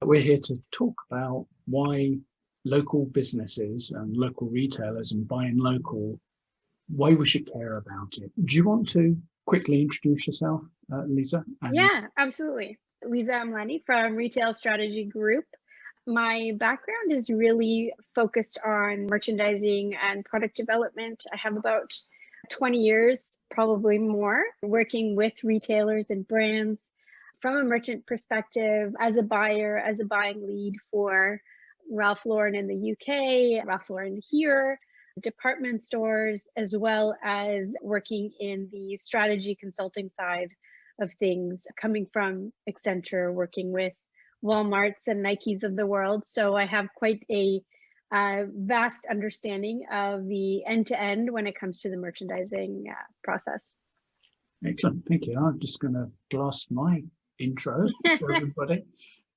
We're here to talk about why local businesses and local retailers and buying local, why we should care about it. Do you want to quickly introduce yourself, Liza? Yeah, absolutely. Liza Amlani from Retail Strategy Group. My background is really focused on merchandising and product development. I have about 20 years, probably more, working with retailers and brands from a merchant perspective, as a buyer, as a buying lead for Ralph Lauren in the UK, Ralph Lauren here, department stores, as well as working in the strategy consulting side of things, coming from Accenture, working with Walmarts and Nikes of the world. So I have quite a vast understanding of the end-to-end when it comes to the merchandising process. Excellent, thank you. I'm just going to blast my intro for everybody.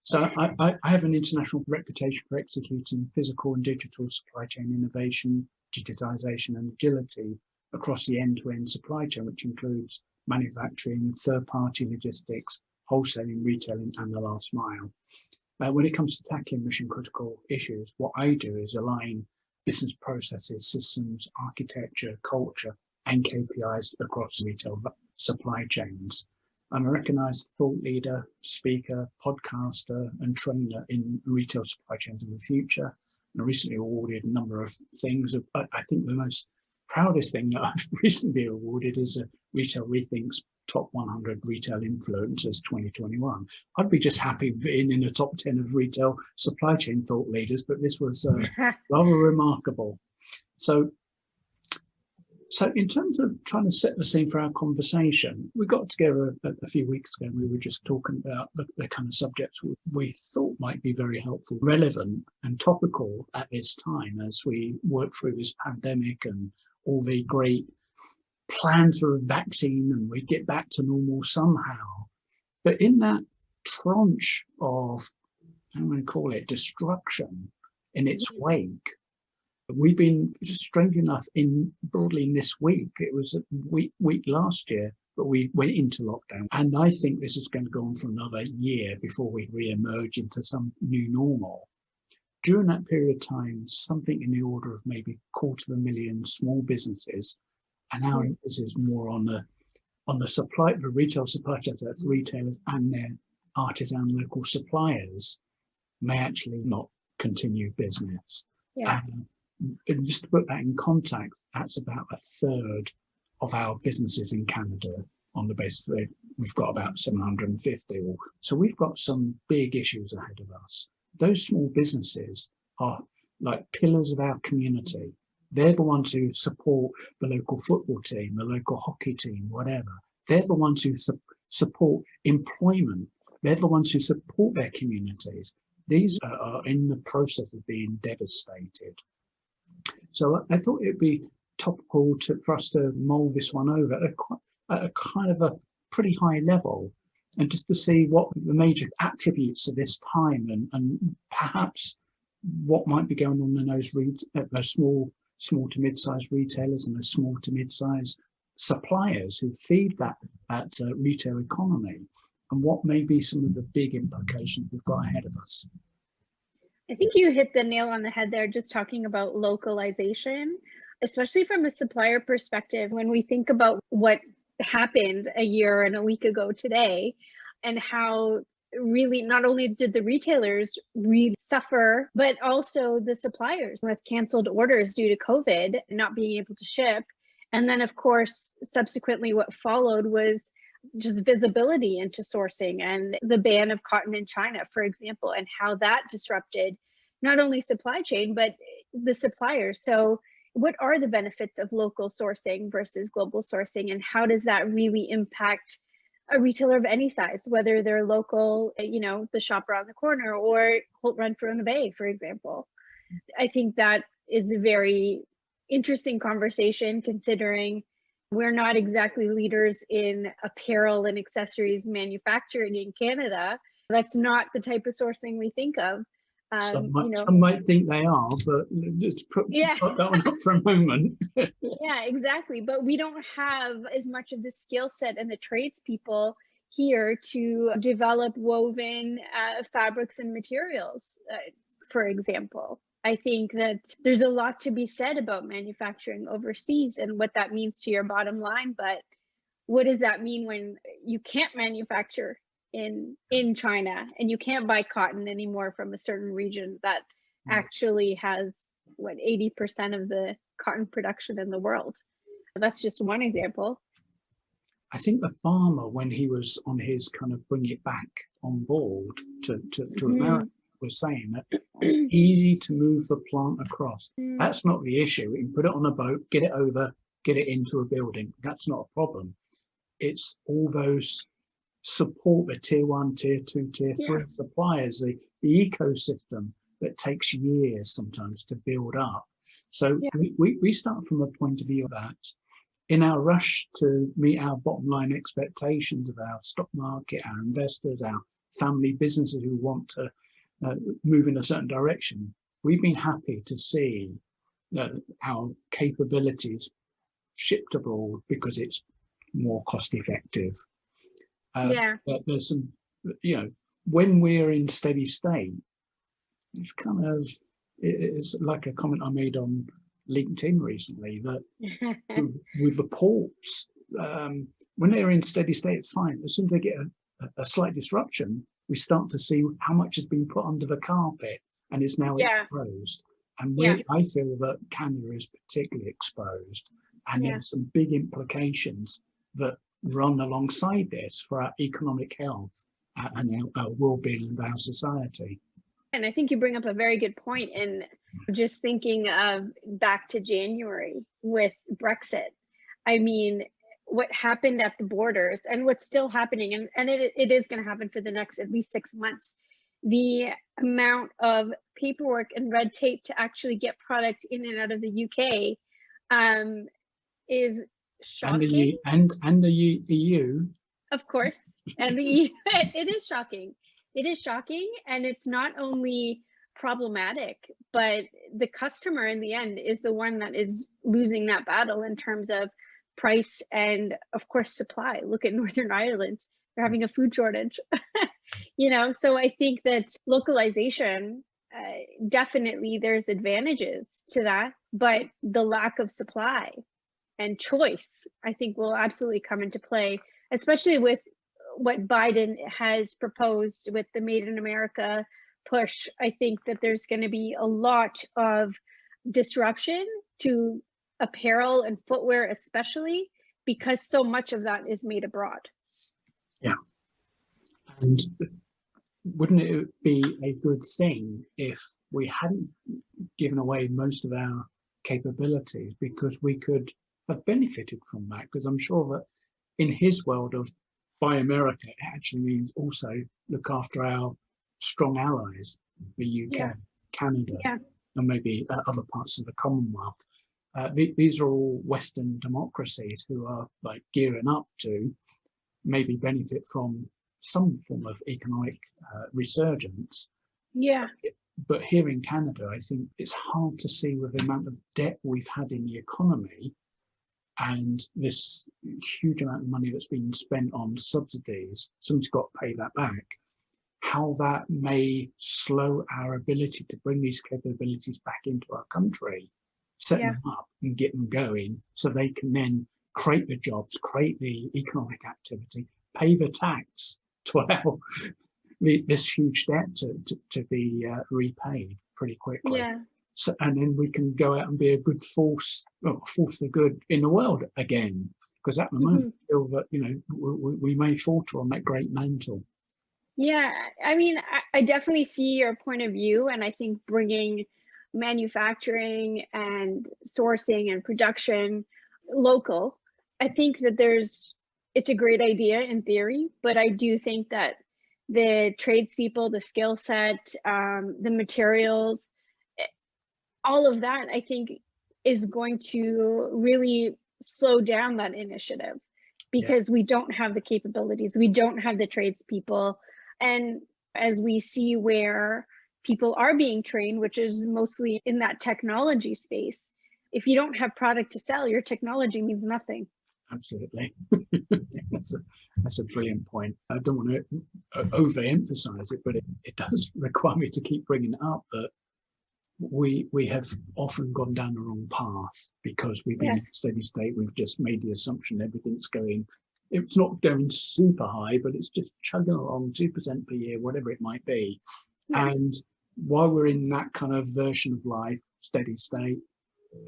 So I have an international reputation for executing physical and digital supply chain innovation, digitization and agility across the end-to-end supply chain, which includes manufacturing, third-party logistics, wholesaling, retailing, and the last mile. When it comes to tackling mission-critical issues, what I do is align business processes, systems, architecture, culture, and KPIs across retail supply chains. I'm a recognized thought leader, speaker, podcaster, and trainer in retail supply chains of the future. And I recently awarded a number of things. I think the most proudest thing that I've recently been awarded is Retail Rethink's Top 100 Retail Influencers 2021. I'd be just happy being in the top 10 of retail supply chain thought leaders, but this was rather remarkable. So in terms of trying to set the scene for our conversation, we got together a few weeks ago and we were just talking about the kind of subjects we thought might be very helpful, relevant and topical at this time as we work through this pandemic and all the great plans for a vaccine and we get back to normal somehow. But in that tranche of, I'm going to call it destruction in its wake, we've been, just strange enough, broadly in this week, it was a week last year, but we went into lockdown. And I think this is going to go on for another year before we re-emerge into some new normal. During that period of time, something in the order of maybe 250,000 small businesses, and now this is more on the retail supply chain, that's retailers and their artisan local suppliers, may actually not continue business. Yeah. And just to put that in context, that's about a third of our businesses in Canada on the basis that we've got about 750. So we've got some big issues ahead of us. Those small businesses are like pillars of our community. They're the ones who support the local football team, the local hockey team, whatever. They're the ones who support employment. They're the ones who support their communities. These are in the process of being devastated. So I thought it'd be topical for us to mull this one over at a kind of a pretty high level, and just to see what the major attributes of this time and perhaps what might be going on in those small to mid-sized retailers and those small to mid-sized suppliers who feed that retail economy, and what may be some of the big implications we've got ahead of us. I think you hit the nail on the head there, just talking about localization, especially from a supplier perspective. When we think about what happened a year and a week ago today, and how really not only did the retailers really suffer, but also the suppliers with canceled orders due to COVID, not being able to ship. And then, of course, subsequently what followed was just visibility into sourcing and the ban of cotton in China, for example, and how that disrupted not only supply chain, but the suppliers. So what are the benefits of local sourcing versus global sourcing, and how does that really impact a retailer of any size, whether they're local, the shop around the corner, or Holt Renfrew in the Bay, for example? I think that is a very interesting conversation, considering we're not exactly leaders in apparel and accessories manufacturing in Canada. That's not the type of sourcing we think of. Some might think they are, but let's put that one up for a moment. Yeah, exactly. But we don't have as much of the skill set and the tradespeople here to develop woven fabrics and materials, for example. I think that there's a lot to be said about manufacturing overseas and what that means to your bottom line. But what does that mean when you can't manufacture in China and you can't buy cotton anymore from a certain region that actually has 80% of the cotton production in the world? That's just one example. I think the farmer, when he was on his kind of bring it back on board to America, was saying that it's easy to move the plant across. That's not the issue. We can put it on a boat, get it over, get it into a building. That's not a problem. It's all those support, the tier 1, tier 2, tier 3 suppliers, the ecosystem that takes years sometimes to build up. So we start from a point of view that in our rush to meet our bottom line expectations of our stock market, our investors, our family businesses who want to move in a certain direction, we've been happy to see our capabilities shipped abroad because it's more cost effective. But there's some, when we're in steady state, it's kind of, it's like a comment I made on LinkedIn recently that with the ports, when they're in steady state, it's fine. As soon as they get a slight disruption, we start to see how much has been put under the carpet and is now exposed. And I feel that Canada is particularly exposed, and there's some big implications that run alongside this for our economic health and our well-being of our society. And I think you bring up a very good point in just thinking of back to January with Brexit. I mean, what happened at the borders and what's still happening, and it is going to happen for the next at least 6 months, the amount of paperwork and red tape to actually get product in and out of the UK is shocking. And the EU. Of course, and the EU, it is shocking. It is shocking, and it's not only problematic, but the customer in the end is the one that is losing that battle in terms of price and, of course, supply. Look at Northern Ireland. They're having a food shortage. So I think that localization, definitely there's advantages to that, but the lack of supply and choice, I think, will absolutely come into play, especially with what Biden has proposed with the Made in America push. I think that there's going to be a lot of disruption to apparel and footwear, especially because so much of that is made abroad. Yeah. And wouldn't it be a good thing if we hadn't given away most of our capabilities, because we could have benefited from that? Because I'm sure that in his world of Buy America, it actually means also look after our strong allies, the UK, Canada, and maybe other parts of the Commonwealth. These are all Western democracies who are like gearing up to maybe benefit from some form of economic resurgence. But here in Canada, I think it's hard to see with the amount of debt we've had in the economy and this huge amount of money that's been spent on subsidies, someone's got to pay that back, how that may slow our ability to bring these capabilities back into our country, set them up and get them going so they can then create the jobs, create the economic activity, pay the tax to allow this huge debt to be repaid pretty quickly. So, and then we can go out and be a good force for good in the world again. Because at the moment, I feel that we may falter on that great mantle. Yeah, I mean, I definitely see your point of view, and I think bringing manufacturing and sourcing and production local, I think that it's a great idea in theory, but I do think that the tradespeople, the skill set, the materials, all of that, I think, is going to really slow down that initiative because we don't have the capabilities, we don't have the tradespeople. And as we see where people are being trained, which is mostly in that technology space, if you don't have product to sell, your technology means nothing. Absolutely. That's a brilliant point. I don't want to overemphasize it, but it does require me to keep bringing it up that we have often gone down the wrong path because we've been in a steady state. We've just made the assumption everything's going, it's not going super high, but it's just chugging along 2% per year, whatever it might be. And while we're in that kind of version of life, steady state,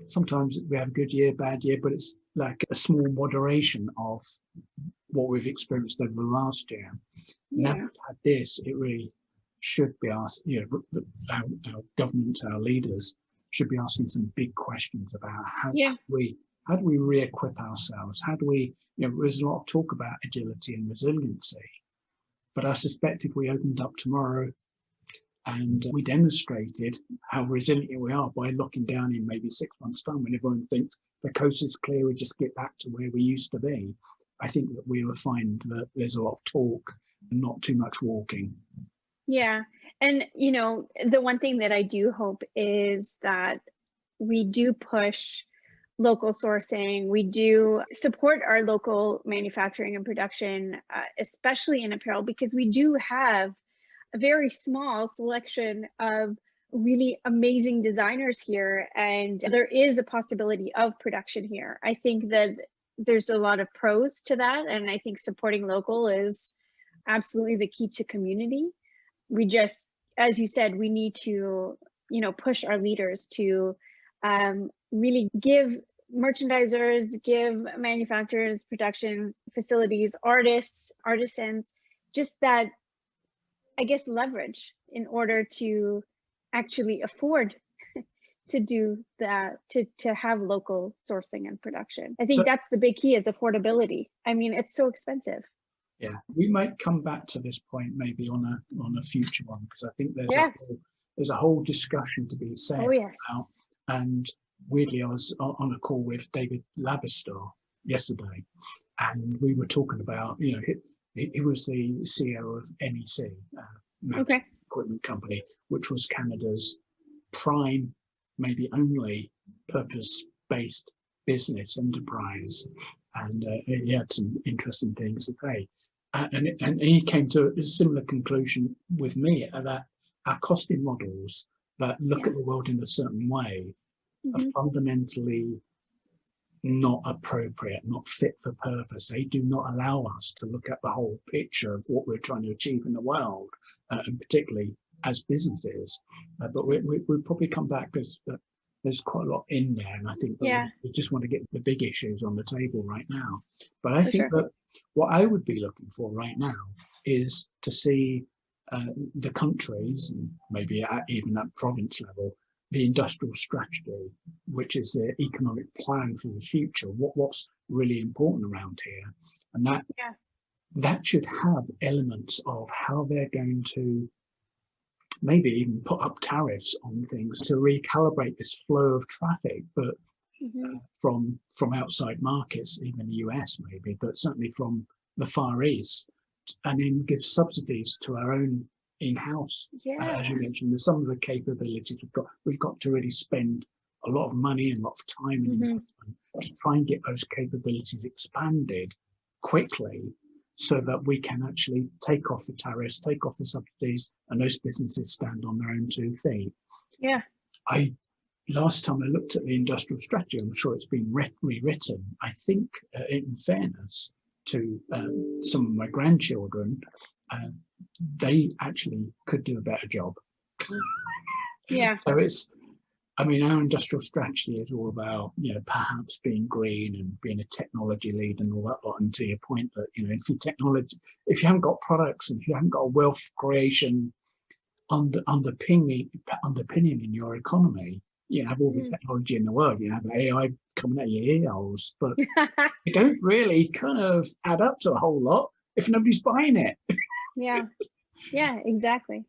sometimes we have a good year, bad year, but it's like a small moderation of what we've experienced over the last year. Now we've had this, it really should be asked, our government, our leaders should be asking some big questions about how do we re-equip ourselves? How do we, there's a lot of talk about agility and resiliency, but I suspect if we opened up tomorrow and we demonstrated how resilient we are by locking down in maybe 6 months' time when everyone thinks the coast is clear, we just get back to where we used to be, I think that we will find that there's a lot of talk and not too much walking. Yeah. And, the one thing that I do hope is that we do push local sourcing. We do support our local manufacturing and production, especially in apparel, because we do have a very small selection of really amazing designers here. And there is a possibility of production here. I think that there's a lot of pros to that. And I think supporting local is absolutely the key to community. We just, as you said, we need to, push our leaders to really give merchandisers, give manufacturers, production facilities, artists, artisans, just that, I guess, leverage in order to actually afford to do that, to have local sourcing and production. I think that's the big key, is affordability. I mean, it's so expensive. Yeah, we might come back to this point maybe on a future one, because I think there's a whole discussion to be said about. And weirdly, I was on a call with David Laberstar yesterday, and we were talking about, he was the CEO of NEC, equipment company, which was Canada's prime, maybe only purpose-based business enterprise, and he had some interesting things to say. And he came to a similar conclusion with me, that our costing models that look at the world in a certain way are fundamentally not appropriate, not fit for purpose. They do not allow us to look at the whole picture of what we're trying to achieve in the world, and particularly as businesses. But we'll probably come back, because there's quite a lot in there, and I think that we just want to get the big issues on the table right now. But I think that what I would be looking for right now is to see the countries, and maybe even at province level, the industrial strategy, which is the economic plan for the future, what's really important around here. And that should have elements of how they're going to maybe even put up tariffs on things to recalibrate this flow of traffic, but from outside markets, even the US maybe, but certainly from the Far East, and then give subsidies to our own in-house. As you mentioned, there's some of the capabilities we've got to really spend a lot of money and a lot of time and investment to try and get those capabilities expanded quickly, so that we can actually take off the tariffs, take off the subsidies, and those businesses stand on their own 2 feet. Last time I looked at the industrial strategy, I'm sure it's been rewritten. I think, in fairness to some of my grandchildren, they actually could do a better job. So our industrial strategy is all about, perhaps being green and being a technology lead and all that lot. And to your point that, if you haven't got products and if you haven't got a wealth creation underpinning in your economy, you have all the technology in the world. You have AI coming out your ear holes, but it don't really kind of add up to a whole lot if nobody's buying it. Exactly.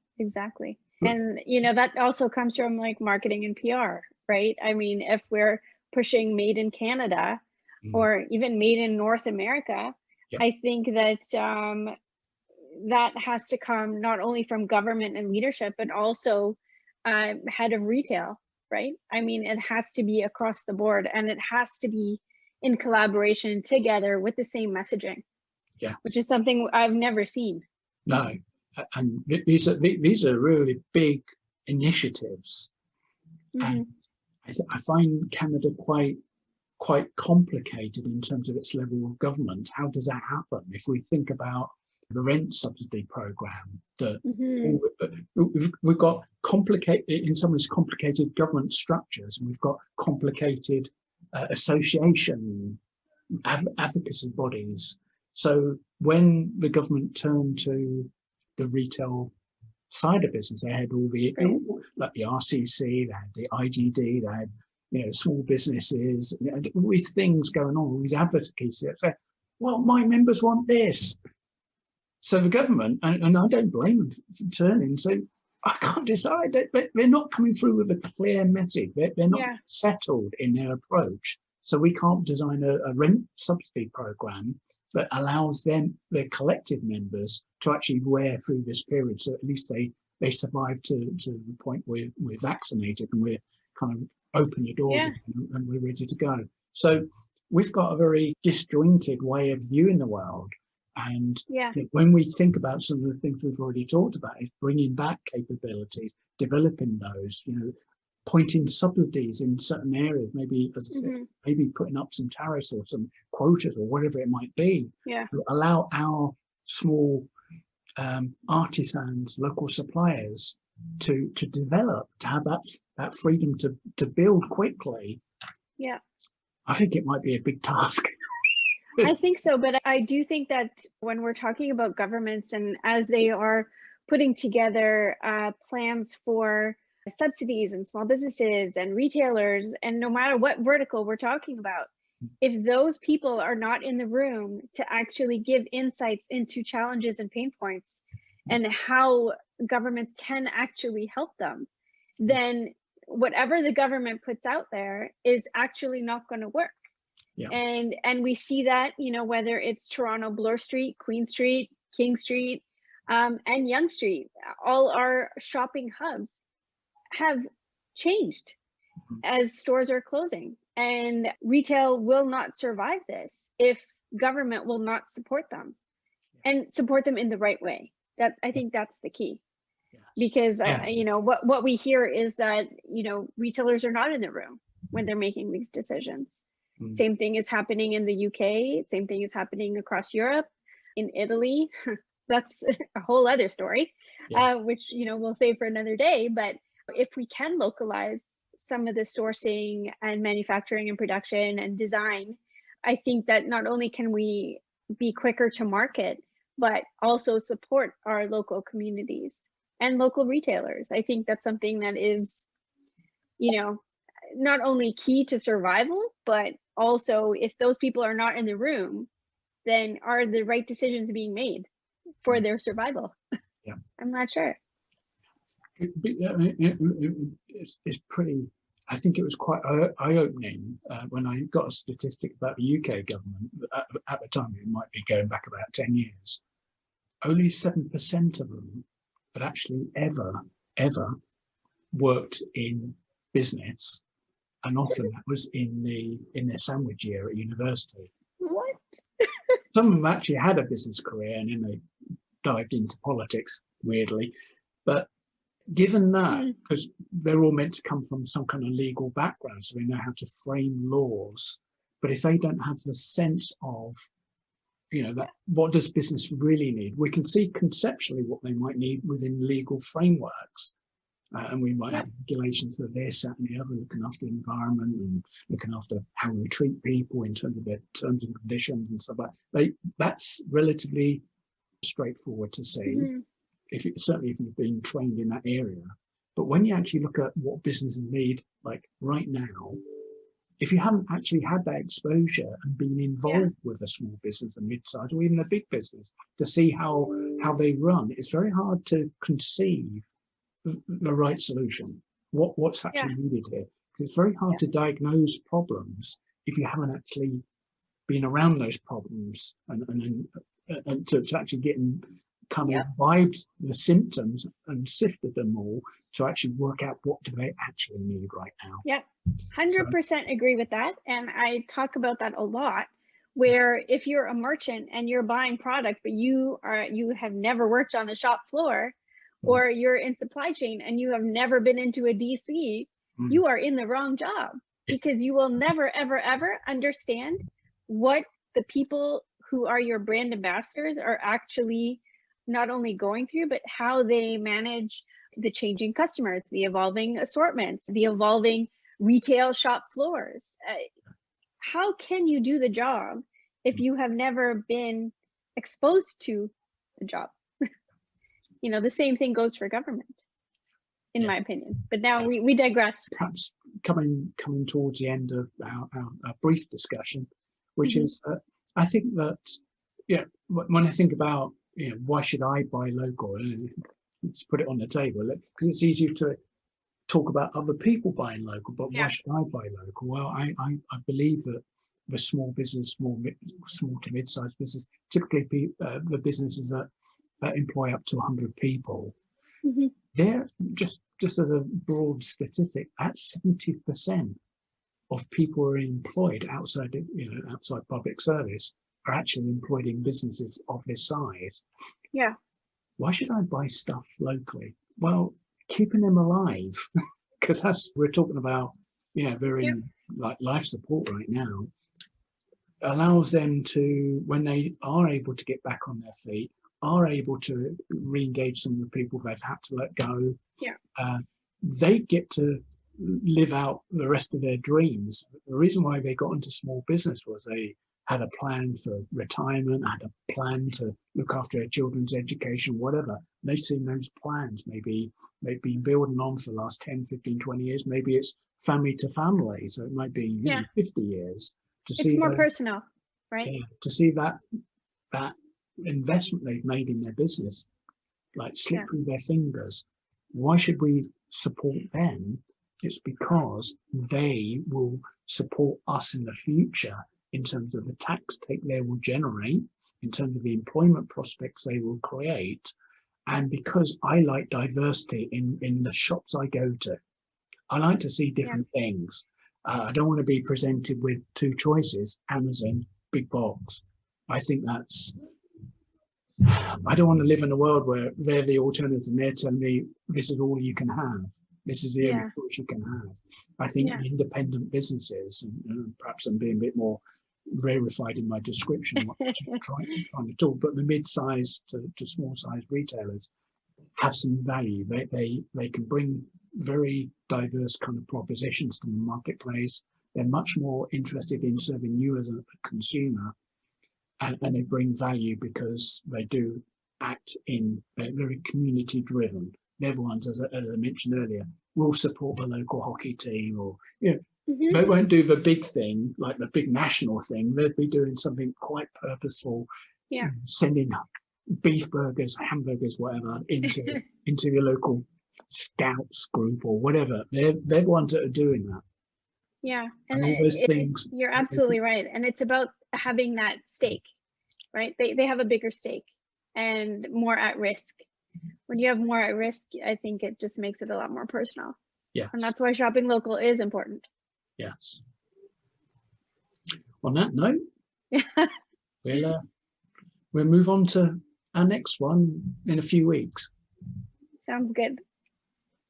And that also comes from like marketing and PR, right? I mean, if we're pushing made in Canada or even made in North America, I think that that has to come not only from government and leadership, but also head of retail, right? I mean, it has to be across the board, and it has to be in collaboration together with the same messaging, Yes. which is something I've never seen. No, and these are really big initiatives, and I find Canada quite complicated in terms of its level of government. How does that happen? If we think about the rent subsidy program, we've got complicated, in some ways, complicated government structures, and we've got complicated association advocacy bodies. So when the government turned to the retail side of business, they had all the like the RCC, they had the IGD, they had small businesses, all these things going on, all these advocacies that say, well, my members want this. So the government, and I don't blame them for turning and say, I can't decide. They're not coming through with a clear message. They're not settled in their approach. So we can't design a rent subsidy program that allows their collective members to actually wear through this period. So at least they survive to the point where we're vaccinated and we're kind of open the doors and we're ready to go. So we've got a very disjointed way of viewing the world. And when we think about some of the things we've already talked about, is bringing back capabilities, developing those, pointing subsidies in certain areas, maybe, as I said, maybe putting up some tariffs or some quotas or whatever it might be, to allow our small artisans, local suppliers to develop, to have that freedom to build quickly. Yeah, I think it might be a big task. I think so, but I do think that when we're talking about governments and as they are putting together plans for subsidies and small businesses and retailers, and no matter what vertical we're talking about, if those people are not in the room to actually give insights into challenges and pain points and how governments can actually help them, then whatever the government puts out there is actually not going to work. Yeah. And we see that, whether it's Toronto, Bloor Street, Queen Street, King Street, and Yonge Street, all our shopping hubs have changed as stores are closing, and retail will not survive this if government will not support them and support them in the right way. That I think that's the key. Because what we hear is that retailers are not in the room when they're making these decisions. Same thing is happening in the UK. Same thing is happening across Europe, in Italy. That's a whole other story, which we'll save for another day. But if we can localize some of the sourcing and manufacturing and production and design, I think that not only can we be quicker to market, but also support our local communities and local retailers. I think that's something that is, not only key to survival, but also if those people are not in the room, then are the right decisions being made for their survival? Yeah. I'm not sure. It's pretty, I think it was quite eye-opening when I got a statistic about the UK government. At the time, it might be going back about 10 years. Only 7% of them had actually ever worked in business. And often that was in their sandwich year at university. What? Some of them actually had a business career and then they dived into politics, weirdly. But given that, because they're all meant to come from some kind of legal background, so they know how to frame laws. But if they don't have the sense of, that what does business really need? We can see conceptually what they might need within legal frameworks. And we might have regulations for this, that, and the other, looking after the environment and looking after how we treat people in terms of their terms and conditions and stuff like that. That's relatively straightforward to see, certainly if you've been trained in that area. But when you actually look at what businesses need, like right now, if you haven't actually had that exposure and been involved with a small business, a mid-size, or even a big business, to see how they run, it's very hard to conceive the right solution, what's actually needed here, because it's very hard to diagnose problems if you haven't actually been around those problems and to actually kind of imbibed the symptoms and sifted them all to actually work out what do they actually need right now. Yep, 100% agree with that. And I talk about that a lot, where if you're a merchant and you're buying product, but you have never worked on the shop floor, or you're in supply chain and you have never been into a DC, you are in the wrong job, because you will never, ever, ever understand what the people who are your brand ambassadors are actually not only going through, but how they manage the changing customers, the evolving assortments, the evolving retail shop floors. How can you do the job if you have never been exposed to the job? The same thing goes for government, in my opinion. But now we digress. Perhaps coming towards the end of our brief discussion, which is I think that, when I think about, why should I buy local? Let's put it on the table, because it's easier to talk about other people buying local, but why should I buy local? Well, I believe that the small business, small to mid-sized business, typically the businesses that employ up to 100 people, they're just as a broad statistic, at 70% of people who are employed outside public service are actually employed in businesses of this size. Yeah. Why should I buy stuff locally? Well, keeping them alive, because we're talking about, very like life support right now, allows them to, when they are able to get back on their feet, are able to re-engage some of the people they've had to let go. They get to live out the rest of their dreams. The reason why they got into small business was they had a plan for retirement, had a plan to look after their children's education, whatever. They've seen those plans. Maybe they've been building on for the last 10, 15, 20 years. Maybe it's family to family. So it might be 50 years. It's more personal, right? Yeah, to see that investment they've made in their business, like slip through their fingers. Why should we support them? It's because they will support us in the future in terms of the tax take they will generate, in terms of the employment prospects they will create. And because I like diversity in the shops I go to, I like to see different things. I don't want to be presented with two choices, Amazon, big box. I think I don't want to live in a world where they're the alternatives and they're telling me this is all you can have. This is the only choice you can have. I think the independent businesses, and perhaps I'm being a bit more rarefied in my description, what I'm trying to talk, but the mid-sized to small-sized retailers have some value. They can bring very diverse kind of propositions to the marketplace. They're much more interested in serving you as a consumer, and they bring value because they do act they're very community driven. They're the ones, as I mentioned earlier, will support the local hockey team, or they won't do the big thing, like the big national thing. They'll be doing something quite purposeful, sending beef burgers, hamburgers, whatever, into your local scouts group or whatever. They're the ones that are doing that. Yeah, and all those things. You're absolutely right, and it's about having that stake, right? They have a bigger stake and more at risk. When you have more at risk, I think it just makes it a lot more personal. Yes. And that's why shopping local is important. Yes. On that note, we'll move on to our next one in a few weeks. Sounds good.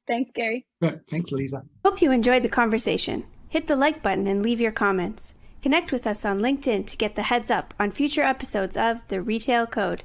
Thanks, Gary. Thanks, Lisa. Hope you enjoyed the conversation. Hit the like button and leave your comments. Connect with us on LinkedIn to get the heads up on future episodes of The Retail Code.